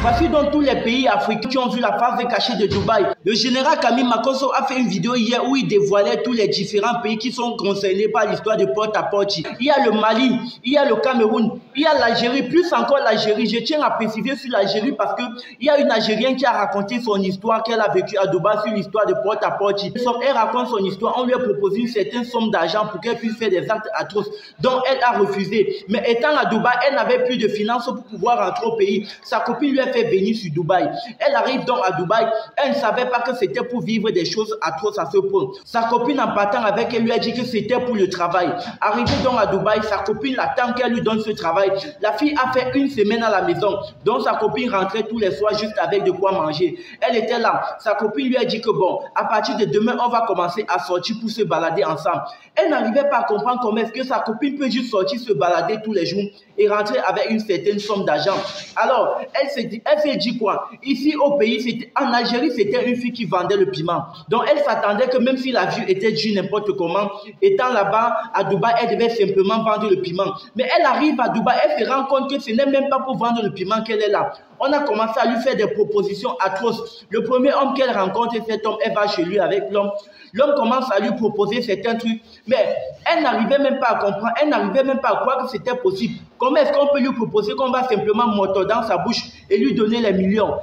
Voici donc tous les pays africains qui ont vu la face cachée de Dubaï. Le général Camille Makosso a fait une vidéo hier où il dévoilait tous les différents pays qui sont concernés par l'histoire de porte-à-porte. Il y a le Mali, il y a le Cameroun, il y a l'Algérie, plus encore l'Algérie. Je tiens à préciser sur l'Algérie parce qu'il y a une Algérienne qui a raconté son histoire qu'elle a vécue à Dubaï sur l'histoire de porte-à-porte. Elle raconte son histoire, on lui a proposé une certaine somme d'argent pour qu'elle puisse faire des actes atroces dont elle a refusé. Mais étant à Dubaï, elle n'avait plus de finances pour pouvoir rentrer au pays. Sa copine lui a fait venir sur Dubaï. Elle arrive donc à Dubaï, elle ne savait pas que c'était pour vivre des choses atroces à ce point. Sa copine en partant avec elle lui a dit que c'était pour le travail. Arrivée donc à Dubaï, sa copine l'attend qu'elle lui donne ce travail. La fille a fait une semaine à la maison, donc sa copine rentrait tous les soirs juste avec de quoi manger. Elle était là, sa copine lui a dit que bon, à partir de demain, on va commencer à sortir pour se balader ensemble. Elle n'arrivait pas à comprendre comment est-ce que sa copine peut juste sortir se balader tous les jours et rentrer avec une certaine somme d'argent. Alors, elle s'est dit quoi? Ici au pays, en Algérie, c'était une fille qui vendait le piment. Donc, elle s'attendait que même si la vue était due n'importe comment, étant là-bas à Dubaï, elle devait simplement vendre le piment. Mais elle arrive à Dubaï, elle se rend compte que ce n'est même pas pour vendre le piment qu'elle est là. On a commencé à lui faire des propositions atroces. Le premier homme qu'elle rencontre, cet homme, elle va chez lui avec l'homme. L'homme commence à lui proposer certains trucs, mais elle n'arrivait même pas à comprendre, elle n'arrivait même pas à croire que c'était possible. Comment est-ce qu'on peut lui proposer qu'on va simplement mordre dans sa bouche et lui donner les millions?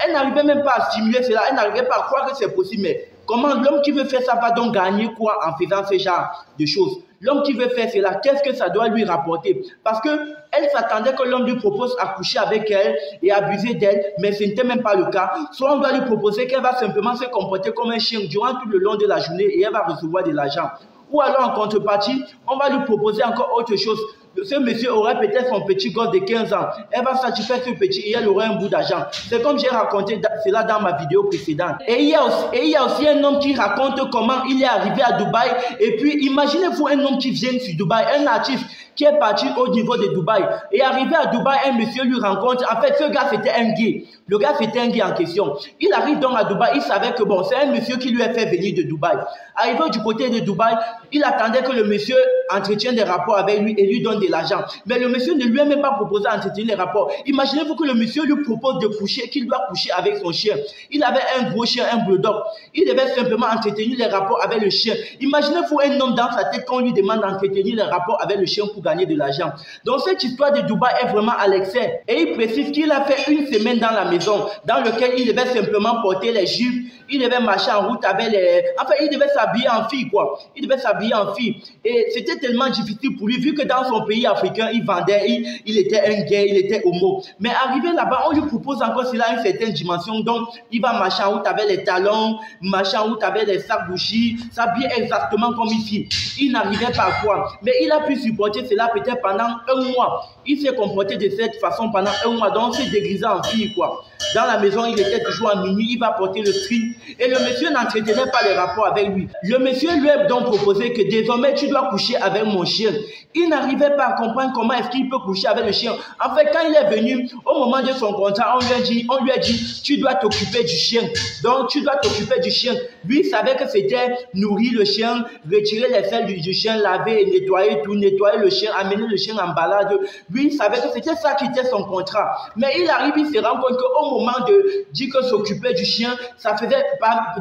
Elle n'arrivait même pas à stimuler cela, elle n'arrivait pas à croire que c'est possible. Mais comment l'homme qui veut faire ça va donc gagner quoi en faisant ce genre de choses? L'homme qui veut faire cela, qu'est-ce que ça doit lui rapporter? Parce qu'elle s'attendait que l'homme lui propose à coucher avec elle et abuser d'elle, mais ce n'était même pas le cas. Soit on doit lui proposer qu'elle va simplement se comporter comme un chien durant tout le long de la journée et elle va recevoir de l'argent. Ou alors en contrepartie, on va lui proposer encore autre chose. Ce monsieur aurait peut-être son petit gosse de 15 ans. Elle va satisfaire ce petit et elle aurait un bout d'argent. C'est comme j'ai raconté cela dans ma vidéo précédente. Et il y a aussi un homme qui raconte comment il est arrivé à Dubaï. Et puis imaginez-vous un homme qui vient sur Dubaï, un artiste qui est parti au niveau de Dubaï. Et arrivé à Dubaï, un monsieur lui rencontre. En fait, ce gars, c'était un gay. Le gars, c'était un gay en question. Il arrive donc à Dubaï, il savait que bon, c'est un monsieur qui lui a fait venir de Dubaï. Arrivé du côté de Dubaï, il attendait que le monsieur entretienne des rapports avec lui et lui donne de l'argent. Mais le monsieur ne lui a même pas proposé d'entretenir les rapports. Imaginez-vous que le monsieur lui propose de coucher, qu'il doit coucher avec son chien. Il avait un gros chien, un bulldog. Il devait simplement entretenir les rapports avec le chien. Imaginez-vous un homme dans sa tête quand on lui demande d'entretenir les rapports avec le chien pour gagner de l'argent. Donc cette histoire de Dubaï est vraiment à l'excès. Et il précise qu'il a fait une semaine dans la maison, dans lequel il devait simplement porter les jupes, il devait marcher en route avec les... Enfin, il devait s'habiller en fille, quoi. Il devait s'habiller en fille. Et c'était tellement difficile pour lui, vu que dans son pays africain, il vendait, il était un gay, il était homo. Mais arrivé là-bas, on lui propose encore cela à une certaine dimension. Donc, il va marcher en route avec les talons, marcher en route avec les sacs bouchis, s'habiller exactement comme une fille. Il n'arrivait pas à croire. Mais il a pu supporter cela peut-être pendant un mois. Il s'est comporté de cette façon pendant un mois. Donc, il s'est déguisé en fille, quoi. Dans la maison, il était toujours en mini, il va porter le string. Et le monsieur n'entretenait pas les rapports avec lui. Le monsieur lui a donc proposé que désormais, tu dois coucher avec mon chien. Il n'arrivait pas à comprendre comment est-ce qu'il peut coucher avec le chien. En fait, quand il est venu, au moment de son contrat, on lui a dit, tu dois t'occuper du chien. Donc, tu dois t'occuper du chien. Lui, il savait que c'était nourrir le chien, retirer les selles du chien, laver et nettoyer tout, nettoyer le chien, amener le chien en balade. Lui, il savait que c'était ça qui était son contrat. Mais il arrive, il se rend compte qu'au moment de dire que s'occuper du chien, ça faisait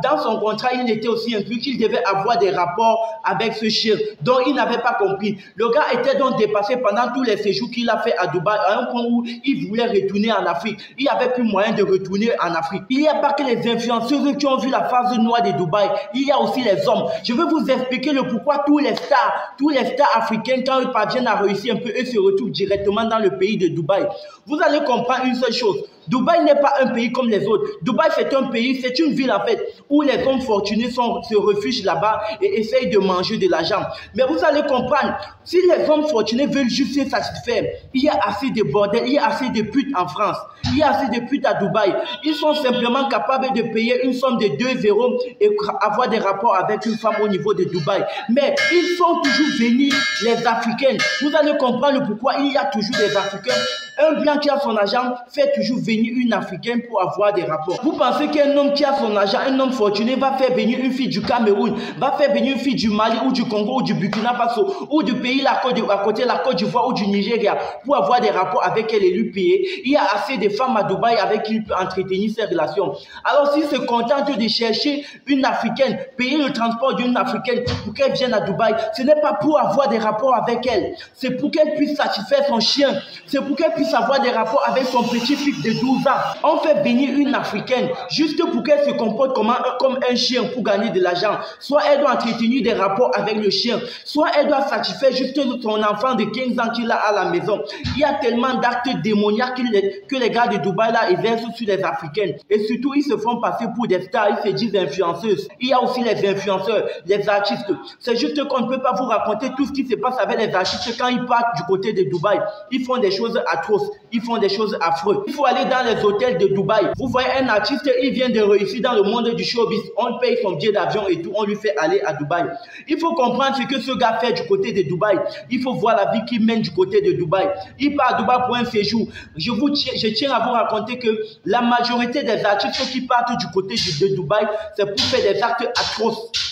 dans son contrat, il était aussi inclus qu'il devait avoir des rapports avec ce chien. Donc, il n'avait pas compris. Le gars était donc dépassé pendant tous les séjours qu'il a fait à Dubaï, à un point où il voulait retourner en Afrique. Il n'y avait plus moyen de retourner en Afrique. Il n'y a pas que les influenceurs qui ont vu la phase noire de Dubaï. Il y a aussi les hommes. Je vais vous expliquer le pourquoi tous les stars africains, quand ils parviennent à réussir un peu, eux se retrouvent directement dans le pays de Dubaï. Vous allez comprendre une seule chose. Dubaï n'est pas un pays comme les autres. Dubaï, c'est un pays, c'est une ville en fait, où les hommes fortunés se refugient là-bas et essayent de manger de l'argent. Mais vous allez comprendre, si les hommes fortunés veulent juste se satisfaire, il y a assez de bordel, il y a assez de putes en France, il y a assez de putes à Dubaï. Ils sont simplement capables de payer une somme de 2 euros et avoir des rapports avec une femme au niveau de Dubaï. Mais ils sont toujours venus, les Africains. Vous allez comprendre pourquoi il y a toujours des Africains. Un blanc qui a son argent fait toujours venir une africaine pour avoir des rapports. Vous pensez qu'un homme qui a son argent, un homme fortuné, va faire venir une fille du Cameroun, va faire venir une fille du Mali ou du Congo ou du Burkina Faso ou du pays à côté, la Côte d'Ivoire ou du Nigeria pour avoir des rapports avec elle et lui payer? Il y a assez de femmes à Dubaï avec qui il peut entretenir ses relations. Alors s'il se contente de chercher une africaine, payer le transport d'une africaine pour qu'elle vienne à Dubaï, ce n'est pas pour avoir des rapports avec elle, c'est pour qu'elle puisse satisfaire son chien, c'est pour qu'elle puisse avoir des rapports avec son petit-fils de 12 ans. On fait venir une africaine juste pour qu'elle se comporte comme un chien pour gagner de l'argent. Soit elle doit entretenir des rapports avec le chien, soit elle doit satisfaire juste son enfant de 15 ans qu'il a à la maison. Il y a tellement d'actes démoniaques que les gars de Dubaï là exercent sur les africaines. Et surtout, ils se font passer pour des stars, ils se disent influenceuses. Il y a aussi les influenceurs, les artistes. C'est juste qu'on ne peut pas vous raconter tout ce qui se passe avec les artistes quand ils partent du côté de Dubaï. Ils font des choses atroces, ils font des choses affreuses. Il faut aller dans les hôtels de Dubaï. Vous voyez un artiste, il vient de réussir dans le monde du showbiz. On paye son billet d'avion et tout, on lui fait aller à Dubaï. Il faut comprendre ce que ce gars fait du côté de Dubaï. Il faut voir la vie qu'il mène du côté de Dubaï. Il part à Dubaï pour un séjour. Je tiens à vous raconter que la majorité des artistes qui partent du côté de Dubaï, c'est pour faire des actes atroces.